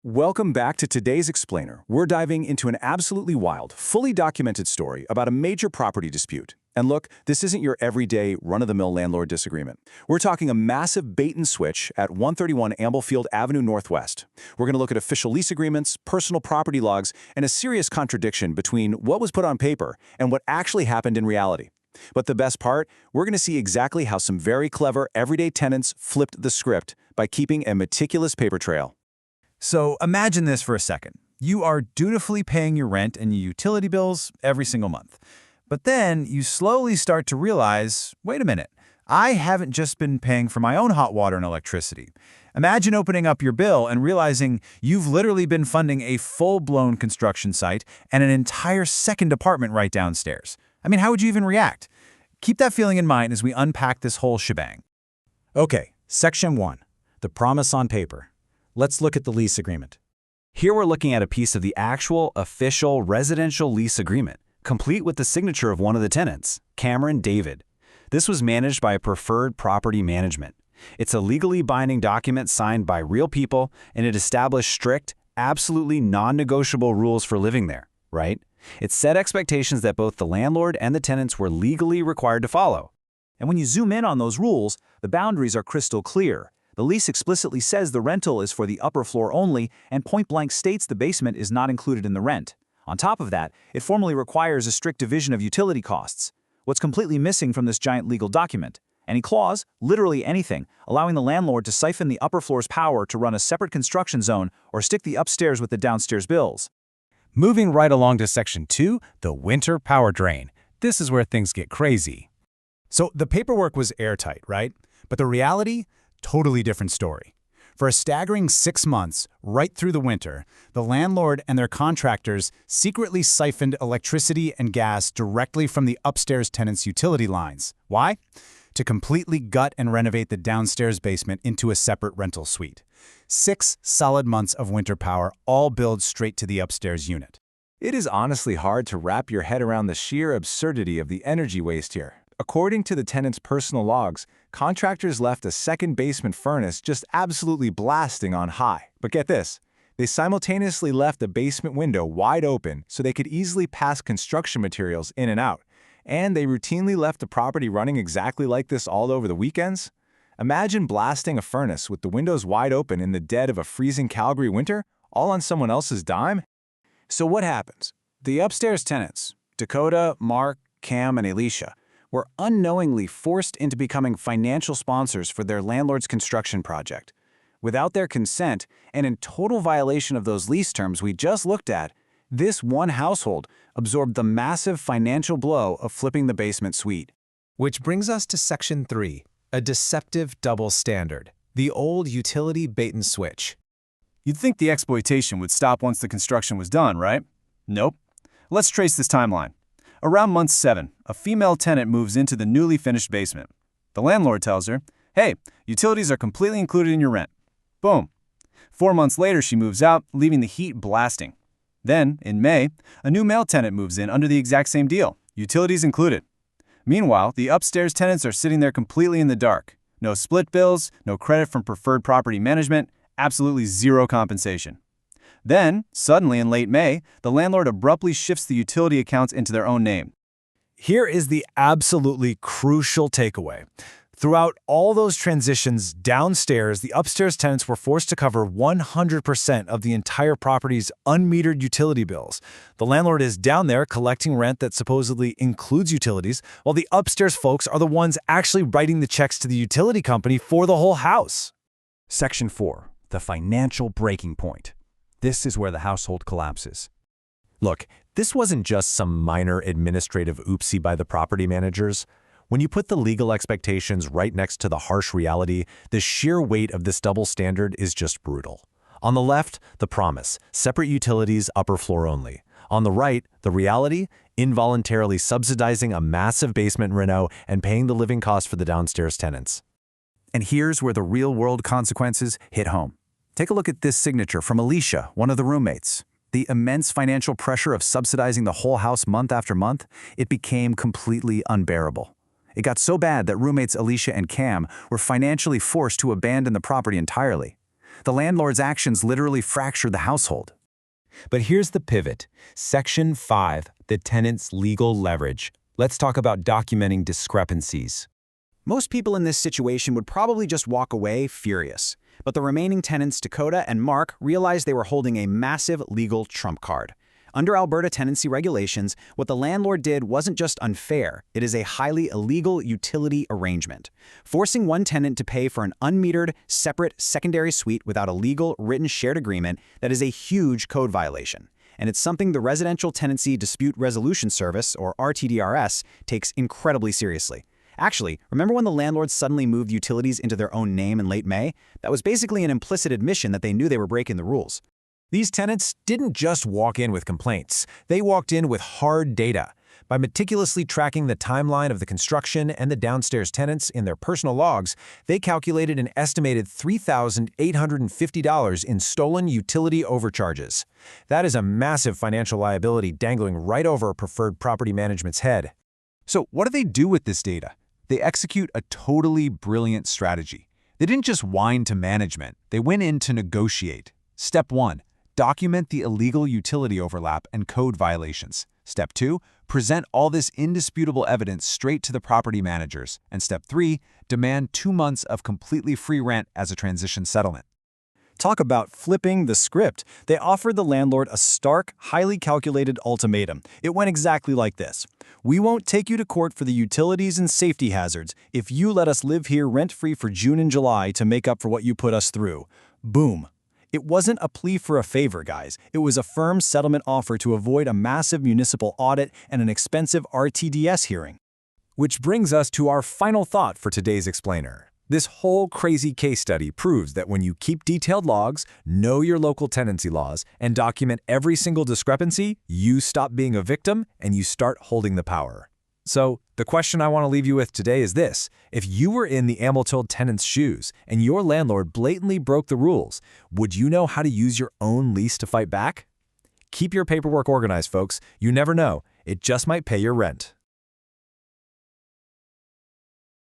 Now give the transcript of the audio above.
Welcome back to today's Explainer. We're diving into an absolutely wild, fully documented story about a major property dispute. And look, this isn't your everyday, run-of-the-mill landlord disagreement. We're talking a massive bait-and-switch at 131 Amblefield Avenue Northwest. We're going to look at official lease agreements, personal property logs, and a serious contradiction between what was put on paper and what actually happened in reality. But the best part, we're going to see exactly how some very clever, everyday tenants flipped the script by keeping a meticulous paper trail. So imagine this for a second. You are dutifully paying your rent and your utility bills every single month. But then you slowly start to realize, wait a minute, I haven't just been paying for my own hot water and electricity. Imagine opening up your bill and realizing you've literally been funding a full-blown construction site and an entire second apartment right downstairs. I mean, how would you even react? Keep that feeling in mind as we unpack this whole shebang. Okay, Section 1, the promise on paper. Let's look at the lease agreement. Here we're looking at a piece of the actual, official, residential lease agreement, complete with the signature of one of the tenants, Cameron David. This was managed by a preferred property management. It's a legally binding document signed by real people, and it established strict, absolutely non-negotiable rules for living there, right? It set expectations that both the landlord and the tenants were legally required to follow. And when you zoom in on those rules, the boundaries are crystal clear. The lease explicitly says the rental is for the upper floor only and point-blank states the basement is not included in the rent. On top of that, it formally requires a strict division of utility costs. What's completely missing from this giant legal document? Any clause, literally anything, allowing the landlord to siphon the upper floor's power to run a separate construction zone or stick the upstairs with the downstairs bills. Moving right along to Section 2, the winter power drain. This is where things get crazy. So the paperwork was airtight, right? But the reality? Totally different story. For a staggering 6 months, right through the winter, the landlord and their contractors secretly siphoned electricity and gas directly from the upstairs tenants' utility lines. Why? To completely gut and renovate the downstairs basement into a separate rental suite. 6 solid months of winter power, all billed straight to the upstairs unit. It is honestly hard to wrap your head around the sheer absurdity of the energy waste here. According to the tenant's personal logs, contractors left a second basement furnace just absolutely blasting on high. But get this, they simultaneously left the basement window wide open so they could easily pass construction materials in and out. And they routinely left the property running exactly like this all over the weekends. Imagine blasting a furnace with the windows wide open in the dead of a freezing Calgary winter, all on someone else's dime. So what happens? The upstairs tenants, Dakota, Mark, Cam, and Alicia, were unknowingly forced into becoming financial sponsors for their landlord's construction project. Without their consent, and in total violation of those lease terms we just looked at, this one household absorbed the massive financial blow of flipping the basement suite. Which brings us to Section 3, a deceptive double standard, the old utility bait-and-switch. You'd think the exploitation would stop once the construction was done, right? Nope. Let's trace this timeline. Around month 7, a female tenant moves into the newly finished basement. The landlord tells her, hey, utilities are completely included in your rent. Boom. 4 months later, she moves out, leaving the heat blasting. Then, in May, a new male tenant moves in under the exact same deal, utilities included. Meanwhile, the upstairs tenants are sitting there completely in the dark. No split bills, no credit from preferred property management, absolutely zero compensation. Then, suddenly in late May, the landlord abruptly shifts the utility accounts into their own name. Here is the absolutely crucial takeaway. Throughout all those transitions downstairs, the upstairs tenants were forced to cover 100% of the entire property's unmetered utility bills. The landlord is down there collecting rent that supposedly includes utilities, while the upstairs folks are the ones actually writing the checks to the utility company for the whole house. Section 4, the financial breaking point. This is where the household collapses. Look, this wasn't just some minor administrative oopsie by the property managers. When you put the legal expectations right next to the harsh reality, the sheer weight of this double standard is just brutal. On the left, the promise, separate utilities, upper floor only. On the right, the reality, involuntarily subsidizing a massive basement reno and paying the living costs for the downstairs tenants. And here's where the real-world consequences hit home. Take a look at this signature from Alicia, one of the roommates. The immense financial pressure of subsidizing the whole house month after month, it became completely unbearable. It got so bad that roommates Alicia and Cam were financially forced to abandon the property entirely. The landlord's actions literally fractured the household. But here's the pivot. Section 5, the tenant's legal leverage. Let's talk about documenting discrepancies. Most people in this situation would probably just walk away furious. But the remaining tenants, Dakota and Mark, realized they were holding a massive legal trump card. Under Alberta tenancy regulations, what the landlord did wasn't just unfair, it is a highly illegal utility arrangement. Forcing one tenant to pay for an unmetered, separate secondary suite without a legal, written shared agreement, that is a huge code violation. And it's something the Residential Tenancy Dispute Resolution Service, or RTDRS, takes incredibly seriously. Actually, remember when the landlords suddenly moved utilities into their own name in late May? That was basically an implicit admission that they knew they were breaking the rules. These tenants didn't just walk in with complaints. They walked in with hard data. By meticulously tracking the timeline of the construction and the downstairs tenants in their personal logs, they calculated an estimated $3,850 in stolen utility overcharges. That is a massive financial liability dangling right over Preferred Property Management's head. So what do they do with this data? They execute a totally brilliant strategy. They didn't just whine to management. They went in to negotiate. Step 1. Document the illegal utility overlap and code violations. Step 2. Present all this indisputable evidence straight to the property managers. And Step 3. Demand 2 months of completely free rent as a transition settlement. Talk about flipping the script. They offered the landlord a stark, highly calculated ultimatum. It went exactly like this. We won't take you to court for the utilities and safety hazards if you let us live here rent-free for June and July to make up for what you put us through. Boom. It wasn't a plea for a favor, guys. It was a firm settlement offer to avoid a massive municipal audit and an expensive RTDS hearing. Which brings us to our final thought for today's explainer. This whole crazy case study proves that when you keep detailed logs, know your local tenancy laws, and document every single discrepancy, you stop being a victim and you start holding the power. So, the question I want to leave you with today is this. If you were in the Amblefield tenant's shoes and your landlord blatantly broke the rules, would you know how to use your own lease to fight back? Keep your paperwork organized, folks. You never know. It just might pay your rent.